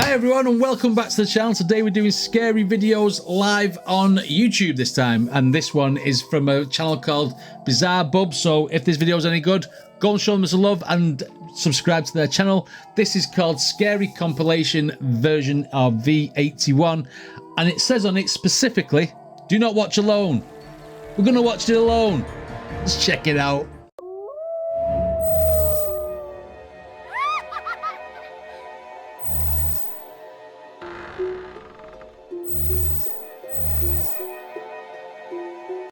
Hi everyone and welcome back to the channel. Today we're doing scary videos live on YouTube this time, and this one is from a channel called Bizarre Bubs. So if this video is any good, go and show them some love and subscribe to their channel. This is called Scary Compilation version of V81, and it says on it specifically, do not watch alone. We're gonna watch it alone. Let's check it out.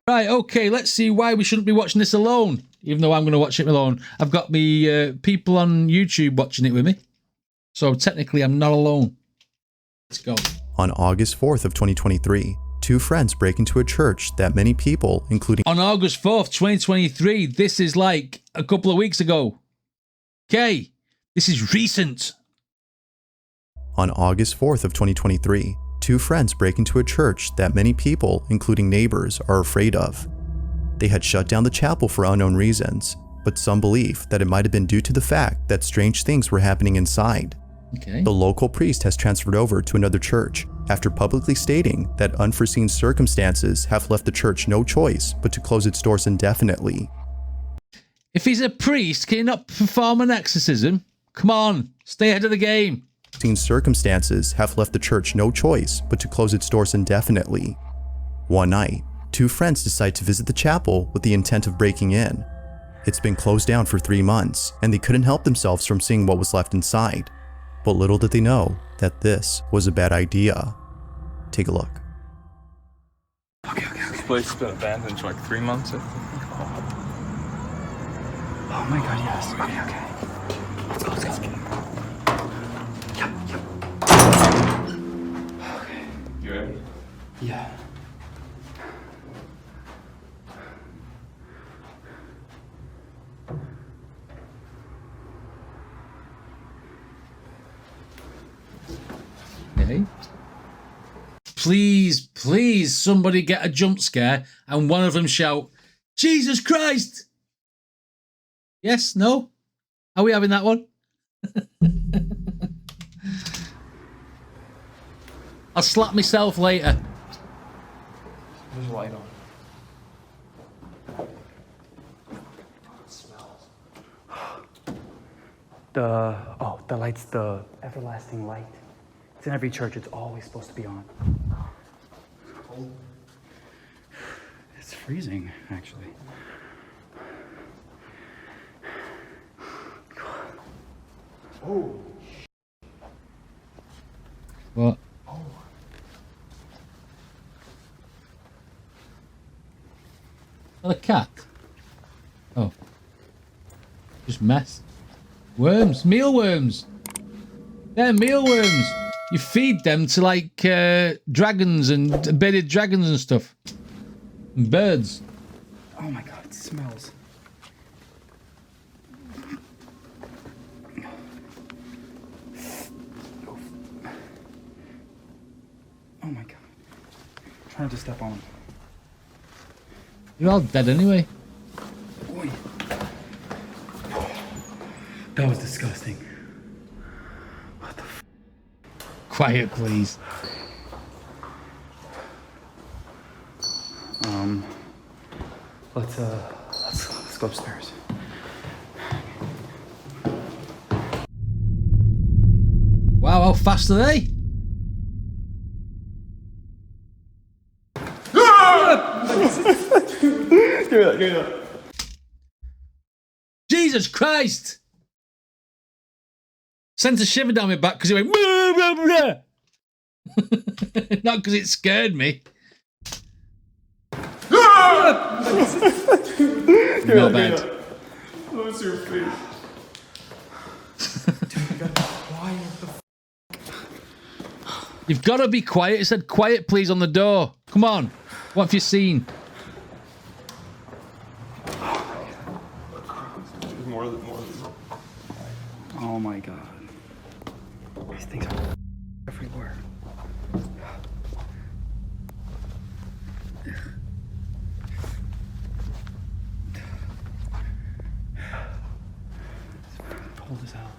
Right, okay, let's see why we shouldn't be watching this alone, even though I'm going to watch it alone. I've got me people on YouTube watching it with me, so technically I'm not alone. Let's go. On August 4th of 2023, two friends break into a church that many people, including... On August 4th, 2023, this is like a couple of weeks ago. Okay, this is recent. On August 4th of 2023, two friends break into a church that many people, including neighbors, are afraid of. They had shut down the chapel for unknown reasons, but some believe that it might have been due to the fact that strange things were happening inside. Okay. The local priest has transferred over to another church after publicly stating that unforeseen circumstances have left the church no choice but to close its doors indefinitely. If he's a priest, can he not perform an exorcism? Come on, stay ahead of the game. Circumstances have left the church no choice but to close its doors indefinitely. One night, two friends decide to visit the chapel with the intent of breaking in. It's been closed down for 3 months, and they couldn't help themselves from seeing what was left inside. But little did they know that this was a bad idea. Take a look. Okay. This place has been abandoned for like 3 months, I think. Oh my god, yes. Okay. Let's go. Yep. Okay. You ready? Yeah. Okay. Please, somebody get a jump scare and one of them shout, Jesus Christ! Yes? No? Are we having that one? I'll slap myself later. There's a light on. It smells. The light's the everlasting light. It's in every church. It's always supposed to be on. It's freezing, actually. Oh. What? Oh. Oh, the cat. Oh. Just mess. Worms. Mealworms. They're mealworms. You feed them to like dragons and bearded dragons and stuff. And birds. Oh my god, it smells. Oh my god. I'm trying to step on them. You're all dead anyway. Boy. That was disgusting. What the f? Quiet, please. Let's go upstairs. Wow, how fast are they? Give me that. Jesus Christ! Sent a shiver down my back because it went blah, blah, blah. Not because it scared me. Not bad. What's your face? You've got to be quiet. It said quiet please on the door. Come on. What have you seen? More than. Oh my god. These things are everywhere. It's cold as hell.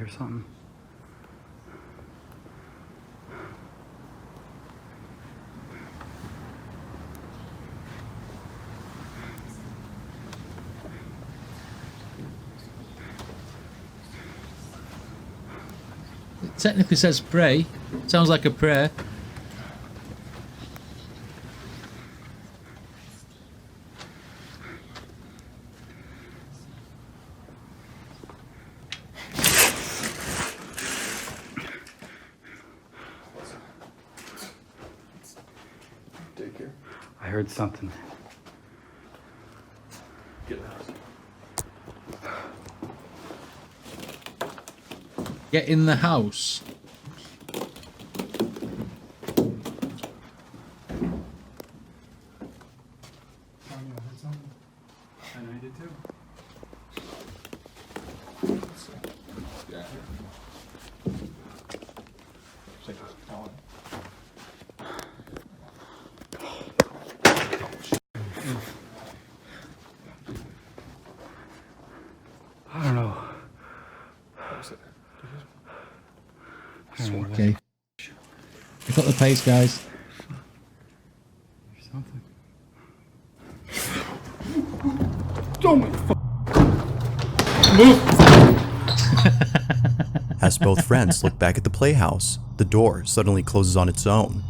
hear something. It technically says pray. Sounds like a prayer. Take care. I heard something. Get out. Get in the house. I know you did too. Yeah. Take this towel. I don't know. What was it? Okay. Pick up the pace, guys. There's something. As both friends look back at the playhouse, the door suddenly closes on its own.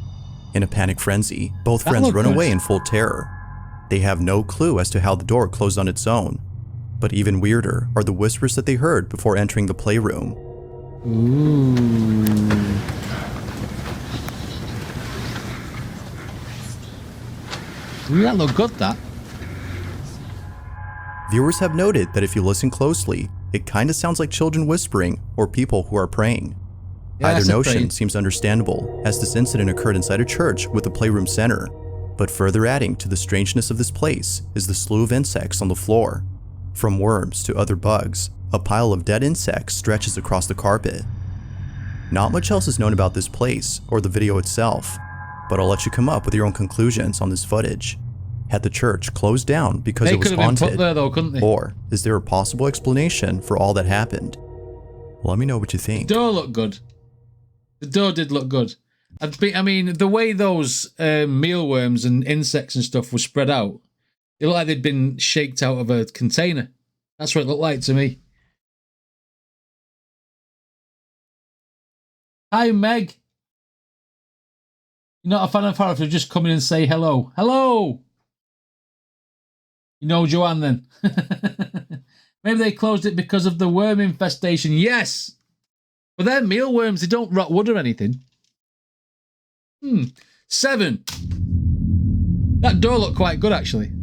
In a panic frenzy, both That friends looked run good. away in full terror. They have no clue as to how the door closed on its own. But even weirder are the whispers that they heard before entering the playroom. Ooh. Ooh, that looked good, that. Viewers have noted that if you listen closely, it kinda sounds like children whispering or people who are praying. Yeah, I Either said notion praying. seems understandable, as this incident occurred inside a church with a playroom center. But further adding to the strangeness of this place is the slew of insects on the floor. From worms to other bugs, a pile of dead insects stretches across the carpet. Not much else is known about this place or the video itself, but I'll let you come up with your own conclusions on this footage. Had the church closed down because They it was could have been put haunted? there though, couldn't they? Or is there a possible explanation for all that happened? Let me know what you think. The door looked good. The door did look good. I mean, the way those mealworms and insects and stuff were spread out, it looked like they'd been shaked out of a container. That's what it looked like to me. Hi, Meg. You're not a fan of horror, so just come in and say hello. Hello! You know Joanne then. Maybe they closed it because of the worm infestation. Yes! But they're mealworms. They don't rot wood or anything. 7. That door looked quite good, actually.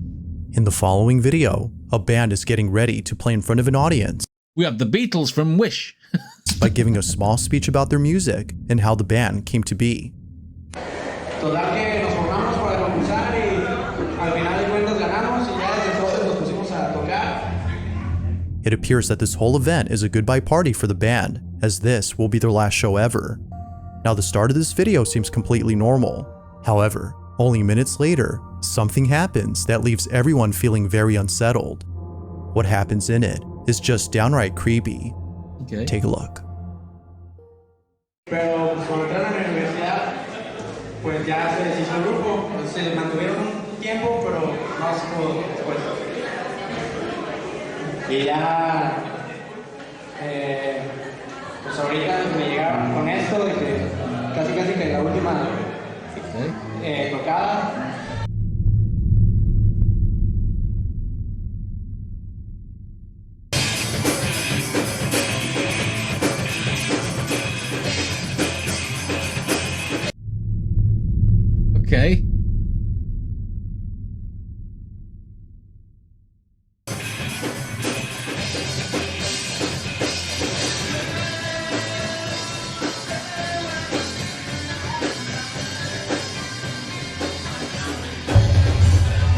In the following video, a band is getting ready to play in front of an audience We have the Beatles from Wish. by giving a small speech about their music and how the band came to be. Total que nos formamos para concursar y al final de cuentas ganamos y ya desde entonces nos pusimos a tocar. It appears that this whole event is a goodbye party for the band, as this will be their last show ever. Now the start of this video seems completely normal. However, only minutes later, something happens that leaves everyone feeling very unsettled. What happens in it is just downright creepy. Okay. Take a look. Pero pues, cuando entraron a la universidad, pues ya se deshizo el grupo, pues, se mantuvieron un tiempo, pero no se pudo después. Y ya, pues ahorita me llegaron con esto de que casi que la última tocada. Okay.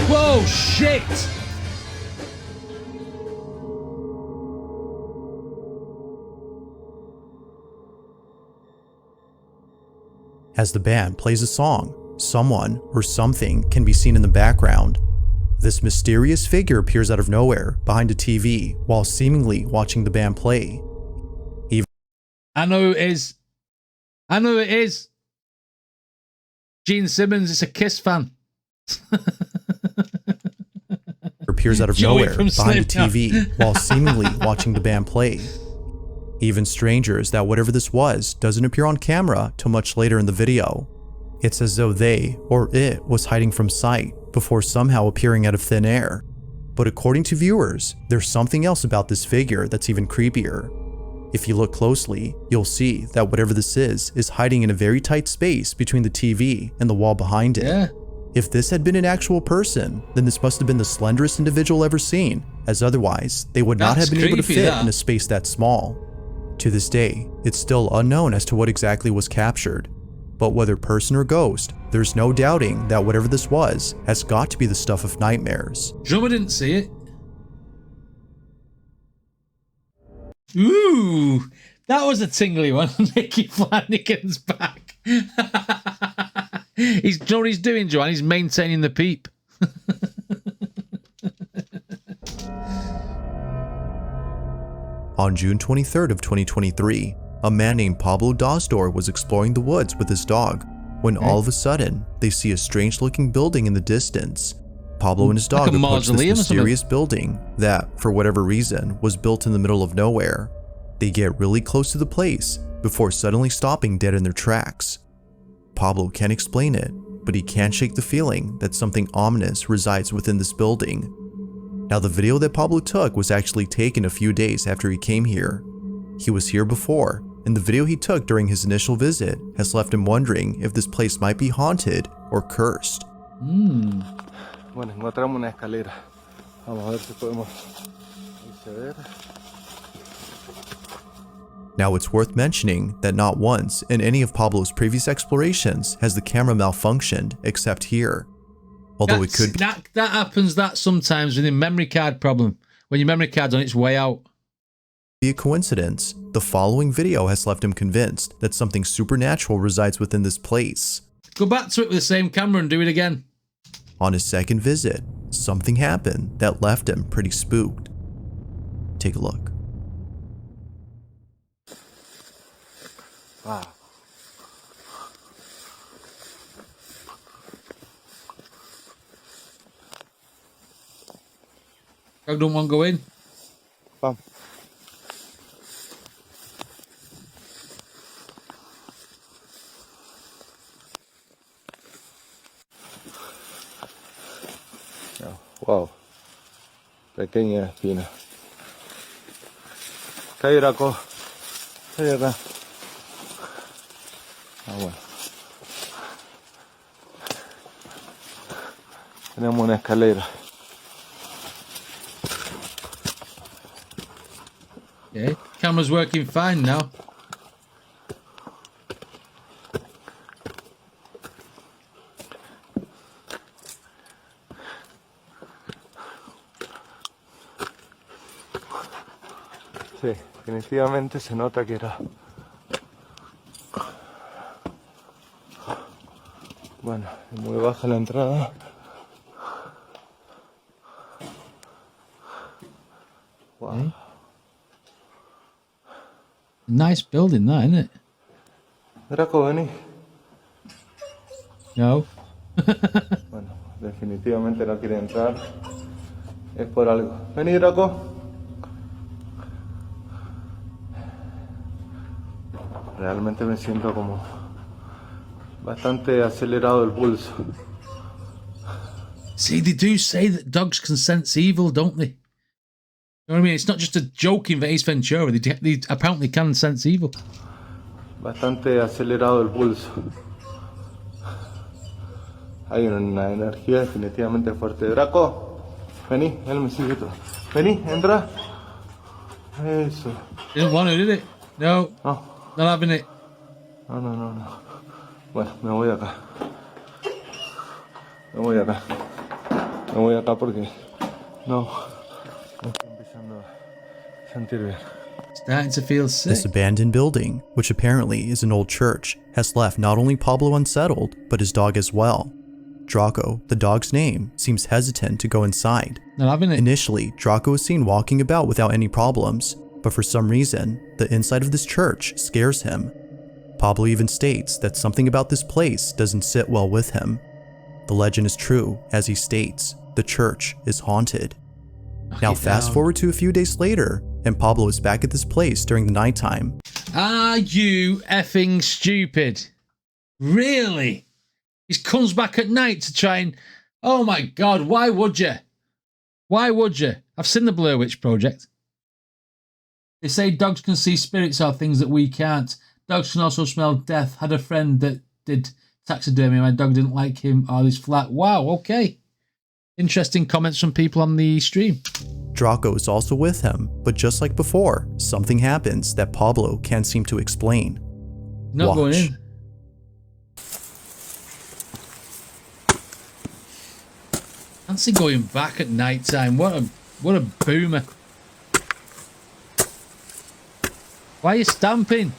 Whoa, shit! As the band plays a song, someone or something can be seen in the background. This mysterious figure appears out of nowhere behind a TV while seemingly watching the band play. I know it is. I know it is. Gene Simmons is a Kiss fan. Appears out of Joey nowhere from behind the Slipknot. TV while seemingly watching the band play. Even strangers that whatever this was doesn't appear on camera till much later in the video. It's as though they or it was hiding from sight before somehow appearing out of thin air. But according to viewers, there's something else about this figure that's even creepier. If you look closely, you'll see that whatever this is hiding in a very tight space between the TV and the wall behind it. Yeah. If this had been an actual person, then this must have been the slenderest individual ever seen, as otherwise they would not That's have been able to creepy, fit that. in a space that small. To this day, it's still unknown as to what exactly was captured. But whether person or ghost, there's no doubting that whatever this was has got to be the stuff of nightmares. Drummer didn't see it. Ooh, that was a tingly one. Nicky Flanagan's back. Do you know what he's doing, Joanne? He's maintaining the peep. On June 23rd of 2023, a man named Pablo Dosdor was exploring the woods with his dog when all of a sudden they see a strange looking building in the distance. Pablo and his Like dog a approached this mausoleum or something? mysterious building that, for whatever reason, was built in the middle of nowhere. They get really close to the place before suddenly stopping dead in their tracks. Pablo can't explain it, but he can't shake the feeling that something ominous resides within this building. Now, the video that Pablo took was actually taken a few days after he came here. He was here before, and the video he took during his initial visit has left him wondering if this place might be haunted or cursed. Bueno, encontramos una escalera. Vamos a ver si podemos acceder. Now, it's worth mentioning that not once in any of Pablo's previous explorations has the camera malfunctioned except here. Although it could be That happens sometimes with a memory card problem. When your memory card's on its way out. a coincidence, the following video has left him convinced that something supernatural resides within this place. Go back to it with the same camera and do it again. On his second visit, something happened that left him pretty spooked. Take a look. Wow. I don't want to go in. Vamos. Wow. Pequeña espina. Cae, Draco. Cae acá. Ah, bueno. Tenemos una escalera. Okay. Camera's working fine now. Sí, definitivamente se nota que era. Bueno, es muy baja la entrada. Wow. Nice building, that, isn't it? Draco, vení. No. Bueno, definitivamente no quiere entrar. Es por algo. Vení, Draco. Realmente me siento como bastante acelerado el pulso. See, they do say that dogs can sense evil, don't they? You know what I mean? It's not just a joking for Ace Ventura. They apparently can sense evil. Bastante acelerado el pulso. Hay una energía definitivamente fuerte. Draco, vení, él me sigue todo. Vení, entra. Eso. Didn't want to, did it? No. No, Not having it. no. Bueno, me voy acá. Me voy acá. Me voy acá porque no estoy empezando a sentir bien. Starting to feel sick. This abandoned building, which apparently is an old church, has left not only Pablo unsettled, but his dog as well. Draco, the dog's name, seems hesitant to go inside. Not having it. Initially, Draco is seen walking about without any problems, but for some reason, the inside of this church scares him. Pablo even states that something about this place doesn't sit well with him. The legend is true, as he states, the church is haunted. Now fast forward to a few days later, and Pablo is back at this place during the nighttime. Are you effing stupid? Really? He comes back at night to try and... Oh my God, why would you? Why would you? I've seen the Blair Witch Project. They say dogs can see spirits or things that we can't. Dogs can also smell death. Had a friend that did taxidermy. My dog didn't like him or his flat. Wow, okay. Interesting comments from people on the stream. Draco is also with him, but just like before, something happens that Pablo can't seem to explain. Not going in. Fancy going back at night time. What a boomer. Why are you stamping?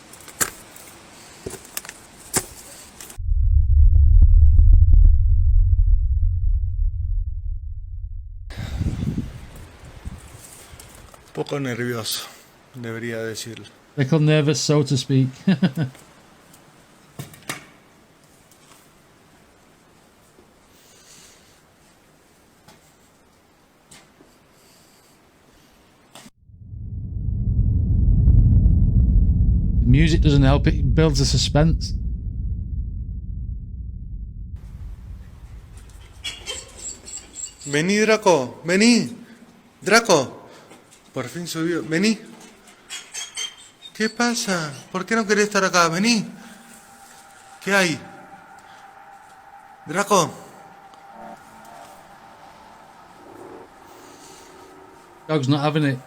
Poco nervioso, debería decirlo. Little nervous, so to speak. Music doesn't help, it builds a suspense. Vení, Draco, vení. Draco, por fin subió. Vení. ¿Qué pasa? ¿Por qué no querés estar acá? Vení. ¿Qué hay? Draco. Dog's not having it.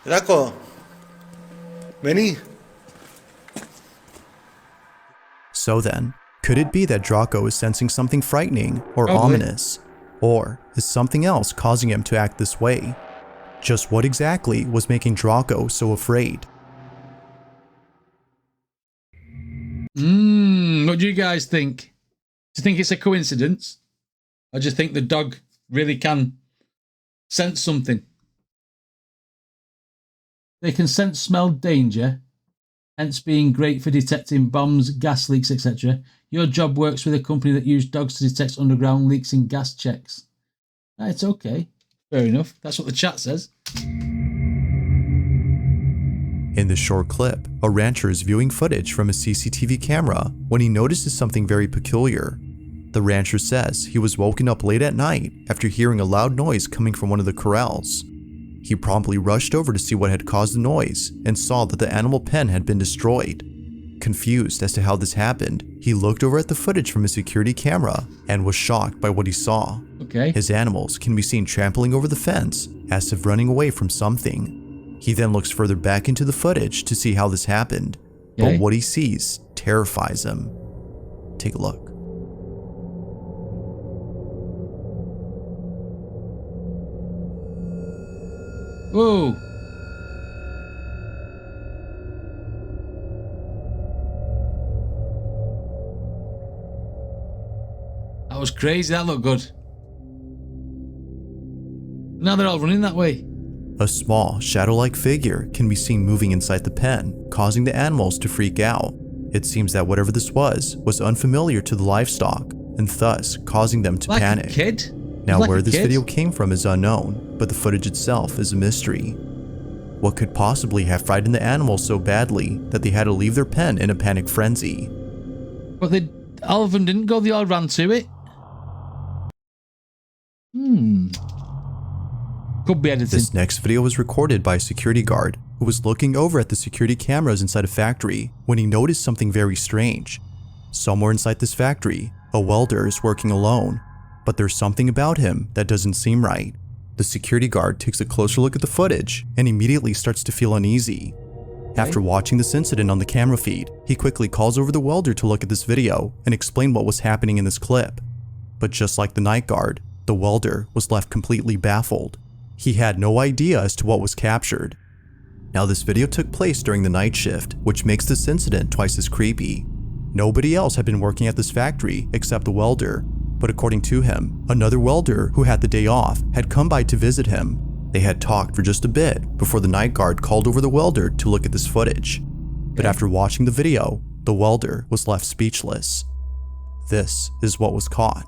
Draco. Vení. So then, could it be that Draco is sensing something frightening or Probably. ominous? Or is something else causing him to act this way? Just what exactly was making Draco so afraid? What do you guys think? Do you think it's a coincidence? Or do you think the dog really can sense something? They can sense, smell danger, hence being great for detecting bombs, gas leaks, etc. Your job works with a company that uses dogs to detect underground leaks and gas checks. It's okay. Fair enough. That's what the chat says. In this short clip, a rancher is viewing footage from a CCTV camera when he notices something very peculiar. The rancher says he was woken up late at night after hearing a loud noise coming from one of the corrals. He promptly rushed over to see what had caused the noise and saw that the animal pen had been destroyed. Confused as to how this happened, he looked over at the footage from his security camera and was shocked by what he saw. Okay. His animals can be seen trampling over the fence as if running away from something. He then looks further back into the footage to see how this happened, Okay. but what he sees terrifies him. Take a look. Whoa. That was crazy. That looked good. Now they're all running that way. A small, shadow-like figure can be seen moving inside the pen, causing the animals to freak out. It seems that whatever this was unfamiliar to the livestock, and thus causing them to Like panic. a kid? Now, Like where a this kid? video came from is unknown, but the footage itself is a mystery. What could possibly have frightened the animals so badly that they had to leave their pen in a panic frenzy? But all of them didn't go, they all ran to it. Could be editing. This next video was recorded by a security guard who was looking over at the security cameras inside a factory when he noticed something very strange. Somewhere inside this factory, a welder is working alone, but there's something about him that doesn't seem right. The security guard takes a closer look at the footage and immediately starts to feel uneasy. After watching this incident on the camera feed, he quickly calls over the welder to look at this video and explain what was happening in this clip. But just like the night guard, the welder was left completely baffled. He had no idea as to what was captured. Now this video took place during the night shift, which makes this incident twice as creepy. Nobody else had been working at this factory except the welder, But according to him, another welder who had the day off had come by to visit him. They had talked for just a bit before the night guard called over the welder to look at this footage. But after watching the video, the welder was left speechless. This is what was caught.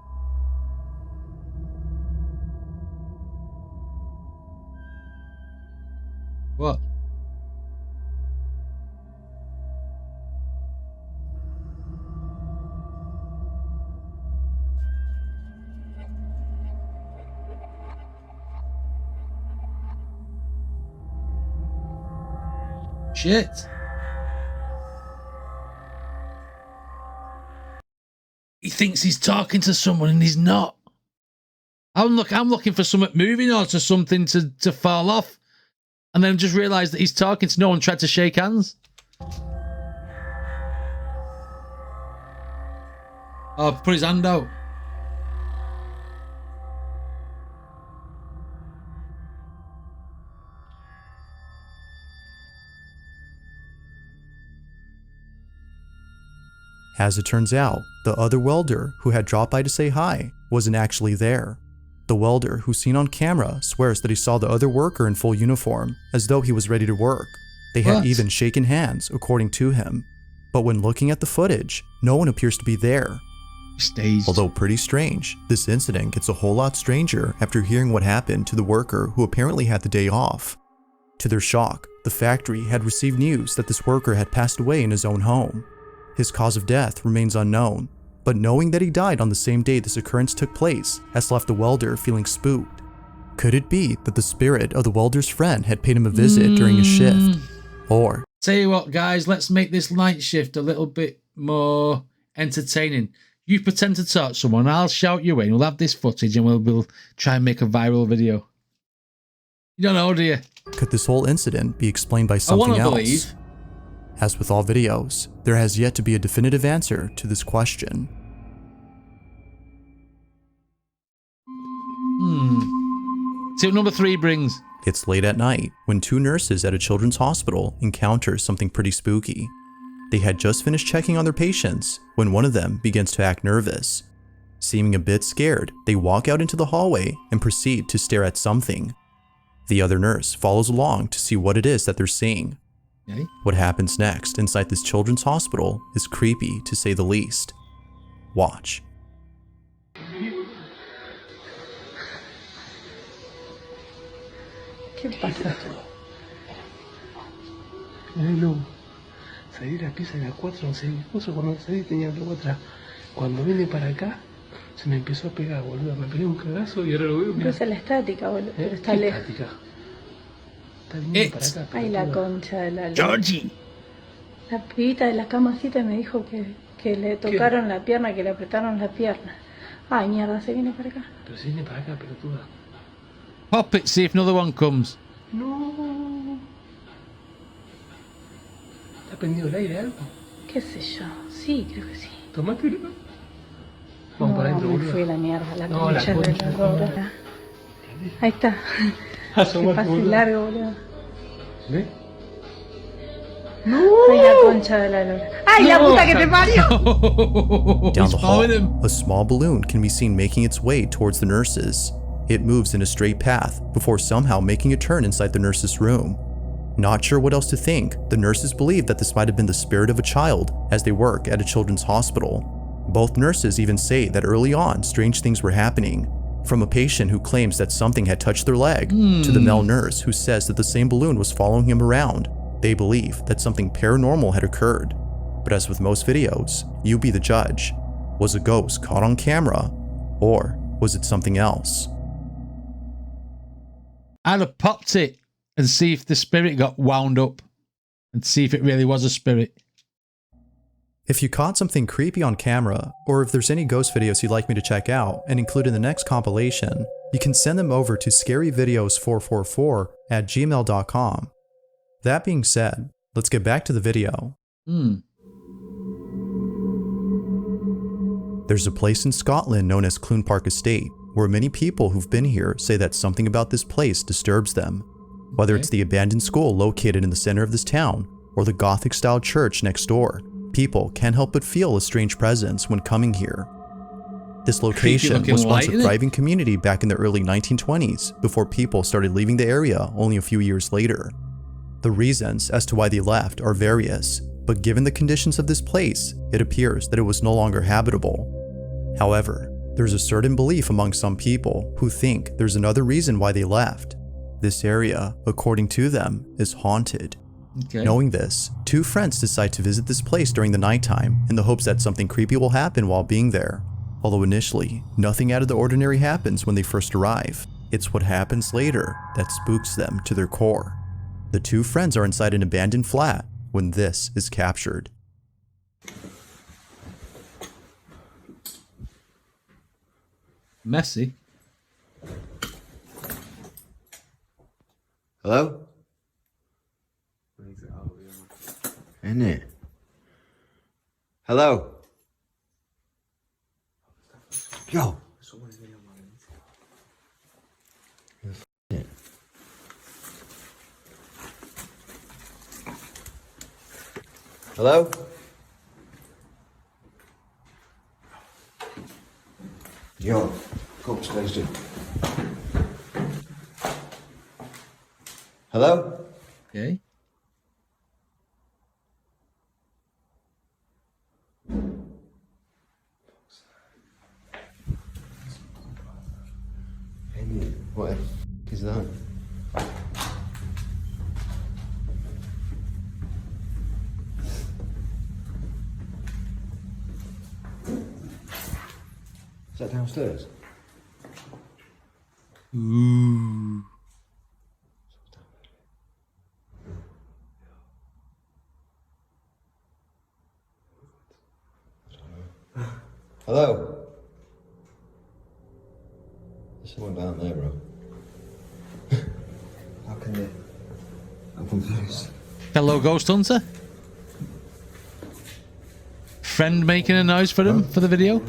What? Shit. He thinks he's talking to someone and he's not. I'm looking for something moving or to something to fall off. And then just realised that he's talking to no one, tried to shake hands. Oh, put his hand out. As it turns out, the other welder who had dropped by to say hi wasn't actually there. The welder who's seen on camera swears that he saw the other worker in full uniform, as though he was ready to work. They had even shaken hands, according to him. But when looking at the footage, no one appears to be there. Staged. Although pretty strange, this incident gets a whole lot stranger after hearing what happened to the worker who apparently had the day off. To their shock, the factory had received news that this worker had passed away in his own home. His cause of death remains unknown, but knowing that he died on the same day this occurrence took place has left the welder feeling spooked. Could it be that the spirit of the welder's friend had paid him a visit during his shift? Or... Tell you what, guys, let's make this night shift a little bit more entertaining. You pretend to talk to someone, I'll shout you in, we'll have this footage and we'll try and make a viral video. You don't know, do you? could this whole incident be explained by something else? Believe. As with all videos, there has yet to be a definitive answer to this question. See what number 3 brings. It's late at night when two nurses at a children's hospital encounter something pretty spooky. They had just finished checking on their patients when one of them begins to act nervous. Seeming a bit scared, they walk out into the hallway and proceed to stare at something. The other nurse follows along to see what it is that they're seeing. Okay. What happens next inside this children's hospital is creepy to say the least. Watch. ¿Qué pasa? No, salí de la pieza de las 4, no sé, mi esposo cuando salí tenía algo atrás. Cuando vine para acá, se me empezó a pegar, boludo. Me pegué un cagazo y ahora lo veo. Pero es la estática, boludo. Pero está ¿Qué lejos. estática? Está viniendo para acá. Ay, la concha de la luz. Georgie. La pibita de la camacita me dijo que le tocaron la pierna, que le apretaron la pierna. Ay, mierda, se viene para acá. Pero se viene para acá, pelotuda. Pop it, see if another one comes. No. ¿Está prendido el aire algo? ¿Qué sé yo? Sí, creo que sí. Tomátelo. Vamos No, para adentro, me boludo. fui a la mierda, la No, la concha de concha, la lora. Ahí está. Que Asomate, pase boludo. largo, boludo. ¿Ves? Ay, la concha de la lora. ¡Ay, la puta que te parió! Down He's the hall, following him. a small balloon can be seen making its way towards the nurses. It moves in a straight path before somehow making a turn inside the nurse's room. Not sure what else to think, the nurses believe that this might have been the spirit of a child as they work at a children's hospital. Both nurses even say that early on strange things were happening, from a patient who claims that something had touched their leg to the male nurse who says that the same balloon was following him around. They believe that something paranormal had occurred. But as with most videos, you be the judge. Was a ghost caught on camera, or was it something else? I'd have popped it and see if the spirit got wound up and see if it really was a spirit. If you caught something creepy on camera, or if there's any ghost videos you'd like me to check out and include in the next compilation, you can send them over to scaryvideos444@gmail.com. That being said, let's get back to the video. There's a place in Scotland known as Clune Park Estate, where many people who've been here say that something about this place disturbs them. Whether it's the abandoned school located in the center of this town, or the Gothic-style church next door, people can't help but feel a strange presence when coming here. This location looking was once light, a isn't it? thriving community back in the early 1920s before people started leaving the area only a few years later. The reasons as to why they left are various, but given the conditions of this place, it appears that it was no longer habitable. However, there's a certain belief among some people who think there's another reason why they left. This area, according to them, is haunted. Okay. Knowing this, two friends decide to visit this place during the nighttime in the hopes that something creepy will happen while being there. Although initially, nothing out of the ordinary happens when they first arrive. It's what happens later that spooks them to their core. The two friends are inside an abandoned flat when this is captured. Messy. Hello? Isn't it? Hello? Yo! Hello? Yo, go upstairs, dude. Hello? Okay. What the f is that? Is that downstairs? Ooh. Hello? There's someone down there, bro. How can they? I'm confused. Hello, Ghost Hunter. Friend making a noise for him for the video.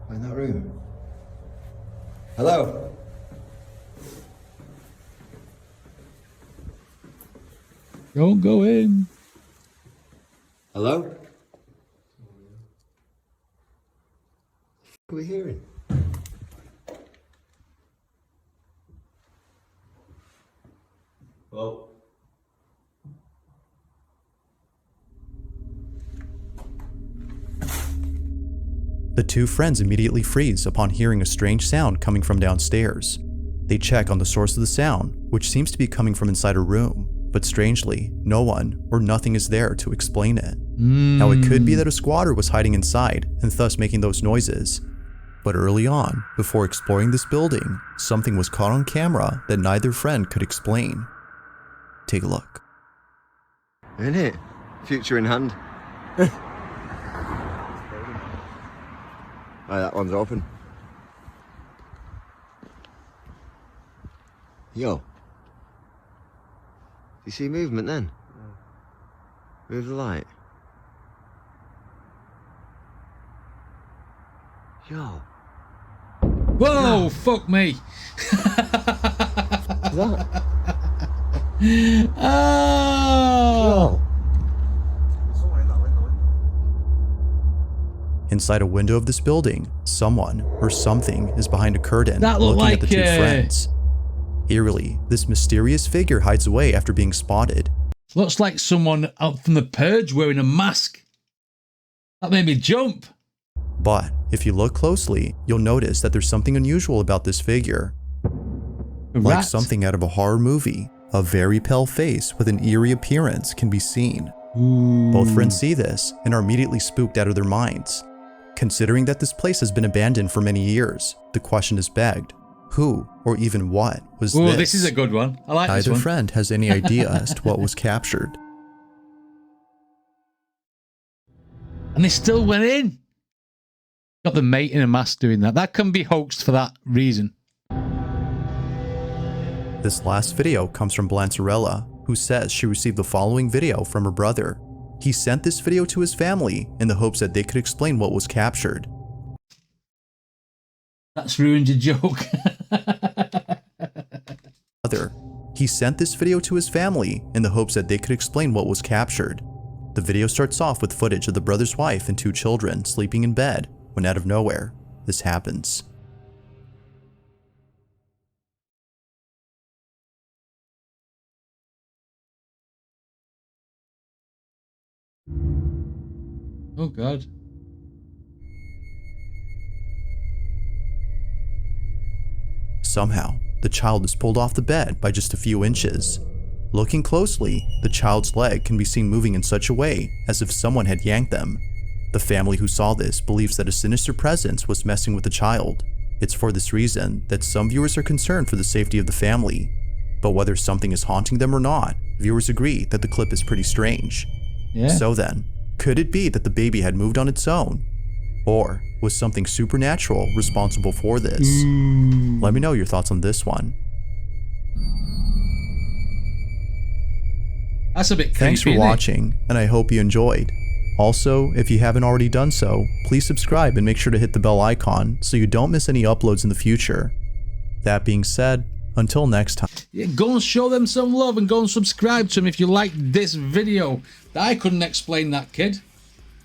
In that room. Hello? Don't go in. Hello? What are we hearing? Hello? The two friends immediately freeze upon hearing a strange sound coming from downstairs. They check on the source of the sound, which seems to be coming from inside a room, but strangely, no one or nothing is there to explain it. Now it could be that a squatter was hiding inside and thus making those noises. But early on, before exploring this building, something was caught on camera that neither friend could explain. Take a look. Isn't it? Future in hand. Oh, that one's open. Yo. Do you see movement then? Move the light. Yo. Whoa, fuck me. Oh. Inside a window of this building, someone or something is behind a curtain That looked looking at the like, two friends. Eerily, this mysterious figure hides away after being spotted. Looks like someone out from the purge wearing a mask. That made me jump. But if you look closely, you'll notice that there's something unusual about this figure. A Like rat. something out of a horror movie, a very pale face with an eerie appearance can be seen. Both friends see this and are immediately spooked out of their minds. Considering that this place has been abandoned for many years, the question is begged, who or even what was Ooh, this? this is a good one. I like this Neither one. friend has any idea as to what was captured. And they still went in. Got the mate in a mask doing that. That can be hoaxed for that reason. This last video comes from Blancerella, who says she received the following video from her brother. He sent this video to his family in the hopes that they could explain what was captured. That's ruined your joke. He sent this video to his family in the hopes that they could explain what was captured. The video starts off with footage of the brother's wife and 2 children sleeping in bed when out of nowhere, this happens. Oh God. Somehow, the child is pulled off the bed by just a few inches. Looking closely, the child's leg can be seen moving in such a way as if someone had yanked them. The family who saw this believes that a sinister presence was messing with the child. It's for this reason that some viewers are concerned for the safety of the family. But whether something is haunting them or not, viewers agree that the clip is pretty strange. Yeah. So then, could it be that the baby had moved on its own? Or was something supernatural responsible for this? Let me know your thoughts on this one. That's a bit creepy. Thanks for isn't it? watching, and I hope you enjoyed. Also, if you haven't already done so, please subscribe and make sure to hit the bell icon so you don't miss any uploads in the future. That being said, until next time. Yeah, go and show them some love and go and subscribe to them if you like this video. I couldn't explain that, kid.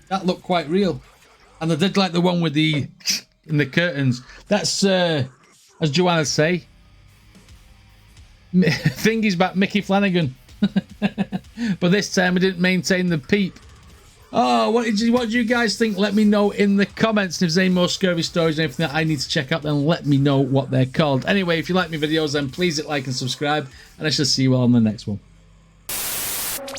That looked quite real. And I did like the one with the in the curtains. That's as Joanna say, thingy's back, Mickey Flanagan. But this time I didn't maintain the peep. Oh, what do you guys think? Let me know in the comments. And if there's any more scary stories or anything that I need to check out, then let me know what they're called. Anyway, if you like my videos, then please hit like and subscribe, and I shall see you all on the next one.